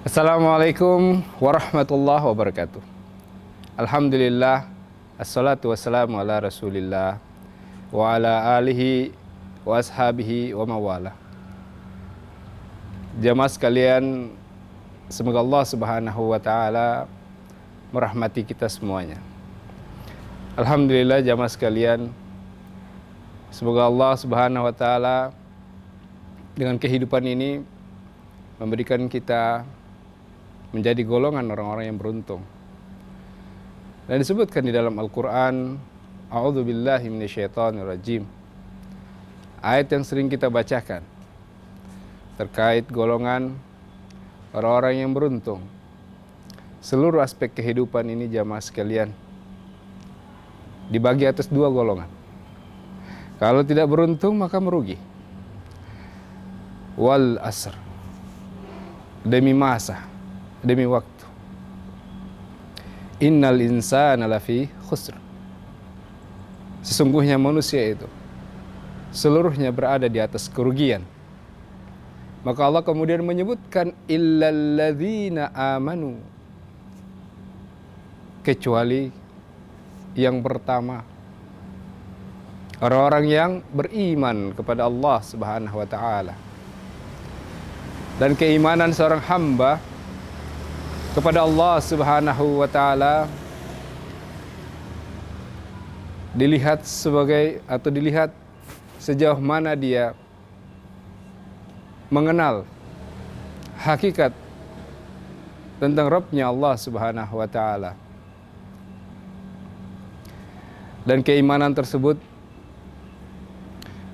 Assalamualaikum warahmatullahi wabarakatuh. Alhamdulillah, assalatu wassalamu ala rasulillah wa ala alihi wa ashabihi wa mawala. Jamaah sekalian, semoga Allah subhanahu wa ta'ala merahmati kita semuanya. Alhamdulillah jamaah sekalian, semoga Allah subhanahu wa ta'ala dengan kehidupan ini memberikan kita menjadi golongan orang-orang yang beruntung. Dan disebutkan di dalam Al-Quran, A'udzubillahi minasyaitonirrajim. Ayat yang sering kita bacakan terkait golongan orang-orang yang beruntung. Seluruh aspek kehidupan ini jamaah sekalian dibagi atas dua golongan. Kalau tidak beruntung maka merugi. Wal asr, demi masa, demi waktu. Innal insana lafi khusr. Sesungguhnya manusia itu seluruhnya berada di atas kerugian. Maka Allah kemudian menyebutkan illalladzina amanu, kecuali yang pertama, orang-orang yang beriman kepada Allah Subhanahu wa ta'ala. Dan keimanan seorang hamba kepada Allah Subhanahu wa ta'ala dilihat sebagai atau dilihat sejauh mana dia mengenal hakikat tentang Rabb-Nya Allah Subhanahu wa ta'ala. Dan keimanan tersebut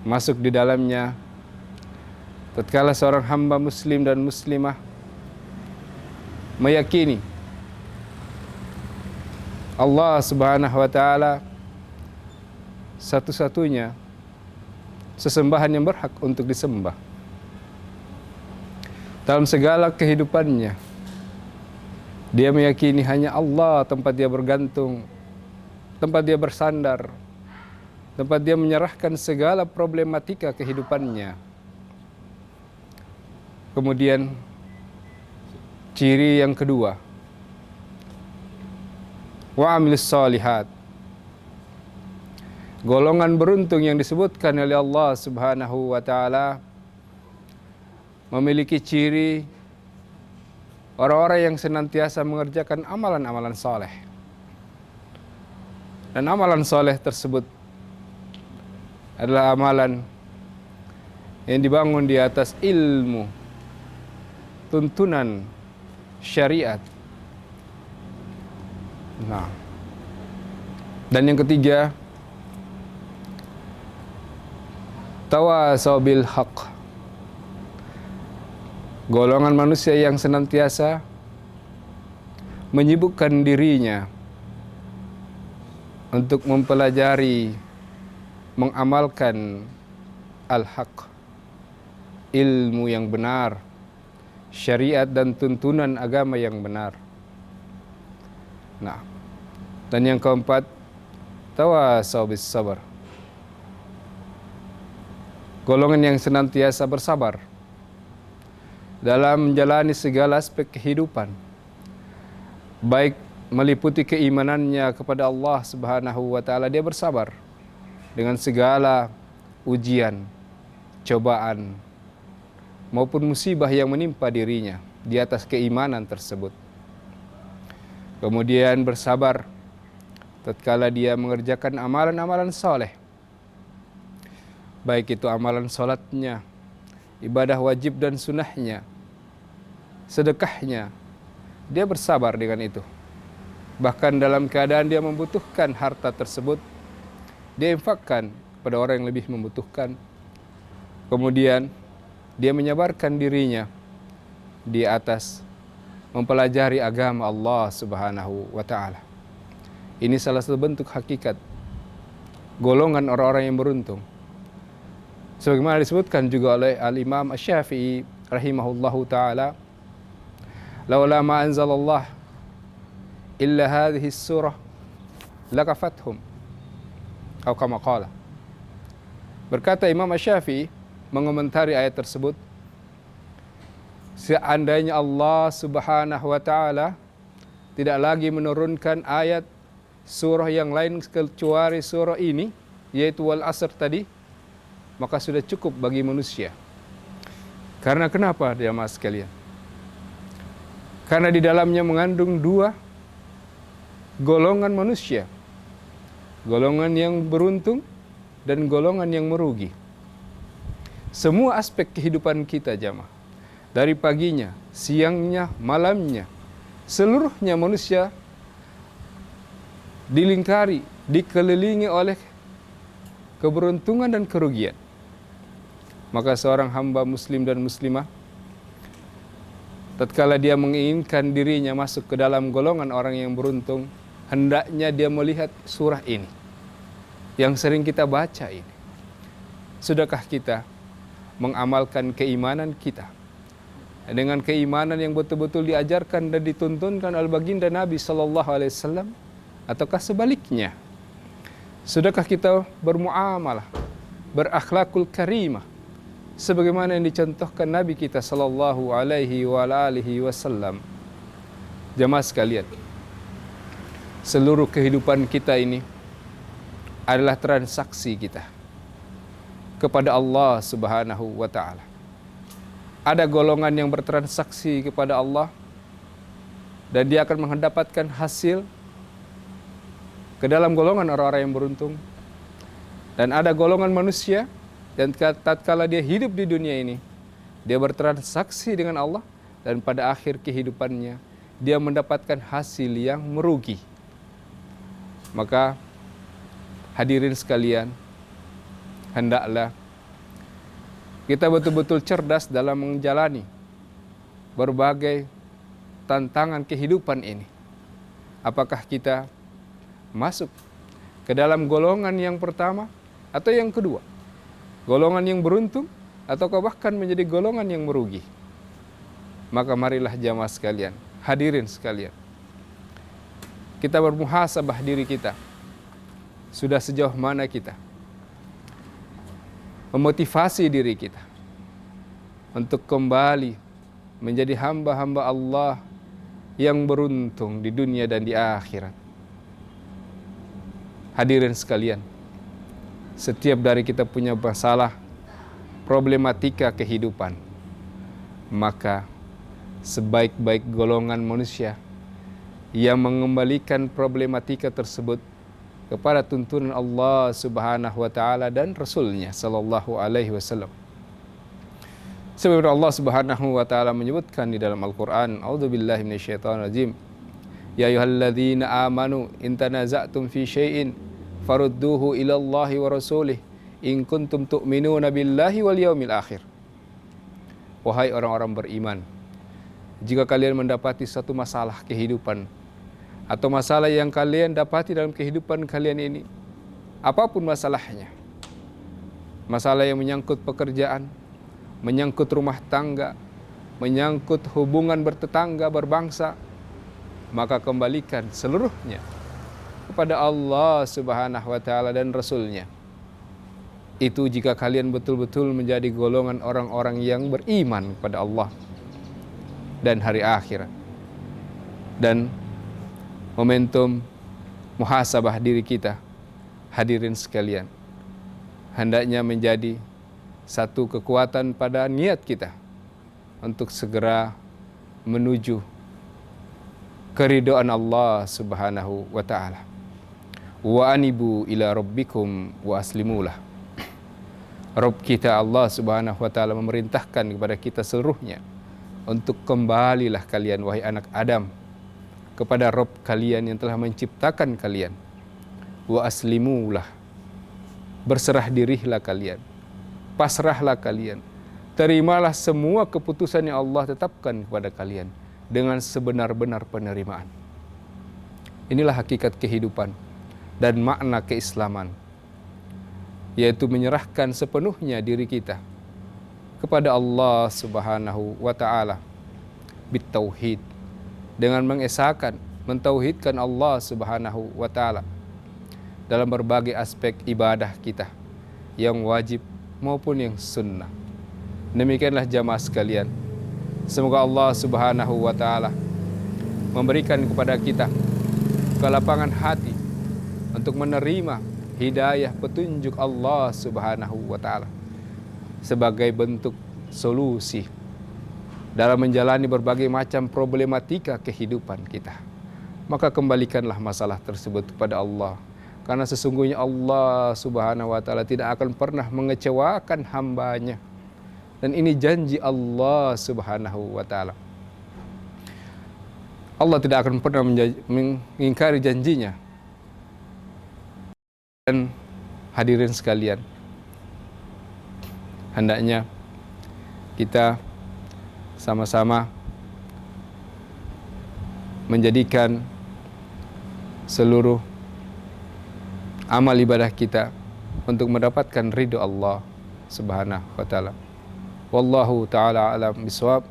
masuk di dalamnya tatkala seorang hamba muslim dan muslimah meyakini Allah Subhanahu wa ta'ala satu-satunya sesembahan yang berhak untuk disembah. Dalam segala kehidupannya dia meyakini hanya Allah tempat dia bergantung, tempat dia bersandar, tempat dia menyerahkan segala problematika kehidupannya. Kemudian ciri yang kedua, wa amilis shalihat. Golongan beruntung yang disebutkan oleh Allah Subhanahu wa ta'ala memiliki ciri orang-orang yang senantiasa mengerjakan amalan-amalan saleh. Dan amalan saleh tersebut adalah amalan yang dibangun di atas ilmu, tuntunan syariat. Nah, dan yang ketiga, tawasaw bil haq. Golongan manusia yang senantiasa menyibukkan dirinya untuk mempelajari, mengamalkan al-haq, ilmu yang benar, syariat dan tuntunan agama yang benar. Nah, dan yang keempat, tawasaw bis sabar. Golongan yang senantiasa bersabar dalam menjalani segala aspek kehidupan, baik meliputi keimanannya kepada Allah Subhanahu wa ta'ala, dia bersabar dengan segala ujian, cobaan, maupun musibah yang menimpa dirinya di atas keimanan tersebut. Kemudian bersabar tatkala dia mengerjakan amalan-amalan soleh, baik itu amalan sholatnya, ibadah wajib dan sunnahnya, sedekahnya, dia bersabar dengan itu. Bahkan dalam keadaan dia membutuhkan harta tersebut, dia infakkan kepada orang yang lebih membutuhkan. Kemudian dia menyabarkan dirinya di atas mempelajari agama Allah Subhanahu wa ta'ala. Ini salah satu bentuk hakikat golongan orang-orang yang beruntung. Sebagaimana disebutkan juga oleh Al-Imam Asy-Syafi'i rahimahullahu ta'ala, laula ma anzalallah illa hadhihi surah lakafathum, atau kama qala. Berkata Imam Asy-Syafi'i mengomentari ayat tersebut, Seandainya Allah Subhanahu wa taala tidak lagi menurunkan ayat surah yang lain kecuali surah ini, yaitu wal asr tadi, maka sudah cukup bagi manusia. Karena kenapa, jemaah sekalian? Karena di dalamnya mengandung dua golongan manusia. Golongan yang beruntung dan golongan yang merugi. Semua aspek kehidupan kita, jemaah, dari paginya, siangnya, malamnya, seluruhnya manusia dilingkari, dikelilingi oleh keberuntungan dan kerugian. Maka seorang hamba muslim dan muslimah, tatkala dia menginginkan dirinya masuk ke dalam golongan orang yang beruntung, hendaknya dia melihat surah ini yang sering kita baca ini. Sudahkah kita mengamalkan keimanan kita dengan keimanan yang betul-betul diajarkan dan dituntunkan oleh baginda Nabi sallallahu alaihi wasallam, ataukah sebaliknya? Sudahkah kita bermuamalah, berakhlakul karimah sebagaimana yang dicontohkan Nabi kita sallallahu alaihi wasallam? Jamaah sekalian, seluruh kehidupan kita ini adalah transaksi kita kepada Allah Subhanahu wa taala. Ada golongan yang bertransaksi kepada Allah dan dia akan mendapatkan hasil ke dalam golongan orang-orang yang beruntung. Dan ada golongan manusia dan tatkala dia hidup di dunia ini, dia bertransaksi dengan Allah dan pada akhir kehidupannya dia mendapatkan hasil yang merugi. Maka hadirin sekalian, hendaklah kita betul-betul cerdas dalam menjalani berbagai tantangan kehidupan ini. Apakah kita masuk ke dalam golongan yang pertama atau yang kedua? Golongan yang beruntung ataukah bahkan menjadi golongan yang merugi? Maka marilah jamaah sekalian, hadirin sekalian, kita bermuhasabah diri kita. Sudah sejauh mana kita memotivasi diri kita untuk kembali menjadi hamba-hamba Allah yang beruntung di dunia dan di akhirat. Hadirin sekalian, setiap dari kita punya masalah, problematika kehidupan. Maka sebaik-baik golongan manusia yang mengembalikan problematika tersebut kepada tuntunan Allah Subhanahu wa taala dan Rasulnya sallallahu alaihi wasallam. Sebab Allah Subhanahu wa taala menyebutkan di dalam Al-Qur'an, a'udzubillahi minasyaitonir rajim. Ya ayyuhalladzina amanu in tanaza'tum fi syai'in farudduhu ila Allahi wa rasulih in kuntum tu'minuna billahi wal yaumil akhir. Wahai orang-orang beriman, jika kalian mendapati satu masalah kehidupan atau masalah yang kalian dapati dalam kehidupan kalian ini, apapun masalahnya, masalah yang menyangkut pekerjaan, menyangkut rumah tangga, menyangkut hubungan bertetangga, berbangsa, maka kembalikan seluruhnya kepada Allah Subhanahu wa taala dan Rasulnya. Itu jika kalian betul-betul menjadi golongan orang-orang yang beriman kepada Allah dan hari akhirat. Dan momentum muhasabah diri kita, hadirin sekalian, hendaknya menjadi satu kekuatan pada niat kita untuk segera menuju keridhaan Allah Subhanahu wa taala. Wa anibu ila rabbikum wa aslimulah. Rabb kita Allah Subhanahu wa taala memerintahkan kepada kita seluruhnya untuk kembalilah kalian wahai anak Adam kepada Rabb kalian yang telah menciptakan kalian. Wa aslimulah, berserah dirilah kalian, pasrahlah kalian, terimalah semua keputusan yang Allah tetapkan kepada kalian dengan sebenar-benar penerimaan. Inilah hakikat kehidupan dan makna keislaman, yaitu menyerahkan sepenuhnya diri kita kepada Allah Subhanahu wa taala bitauhid, dengan mengesahkan, mentauhidkan Allah Subhanahu wa taala dalam berbagai aspek ibadah kita yang wajib maupun yang sunnah. Demikianlah jamaah sekalian, Semoga Allah Subhanahu wa taala memberikan kepada kita kelapangan hati untuk menerima hidayah petunjuk Allah Subhanahu wa taala sebagai bentuk solusi dalam menjalani berbagai macam problematika kehidupan kita. Maka kembalikanlah masalah tersebut kepada Allah, karena sesungguhnya Allah Subhanahu wa taala tidak akan pernah mengecewakan hambanya. Dan ini janji Allah Subhanahu wa taala. Allah tidak akan pernah mengingkari janjinya. Dan hadirin sekalian, hendaknya kita sama-sama menjadikan seluruh amal ibadah kita untuk mendapatkan ridho Allah Subhanahu wa taala. Wallahu taala alam bisawab.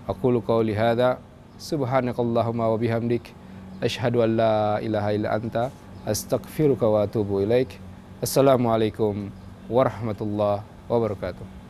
Aqulu qauli hadza subhanakallahumma wa bihamdik asyhadu an la ilaha illa anta astaghfiruka wa atubu ilaik. Assalamualaikum warahmatullahi wabarakatuh.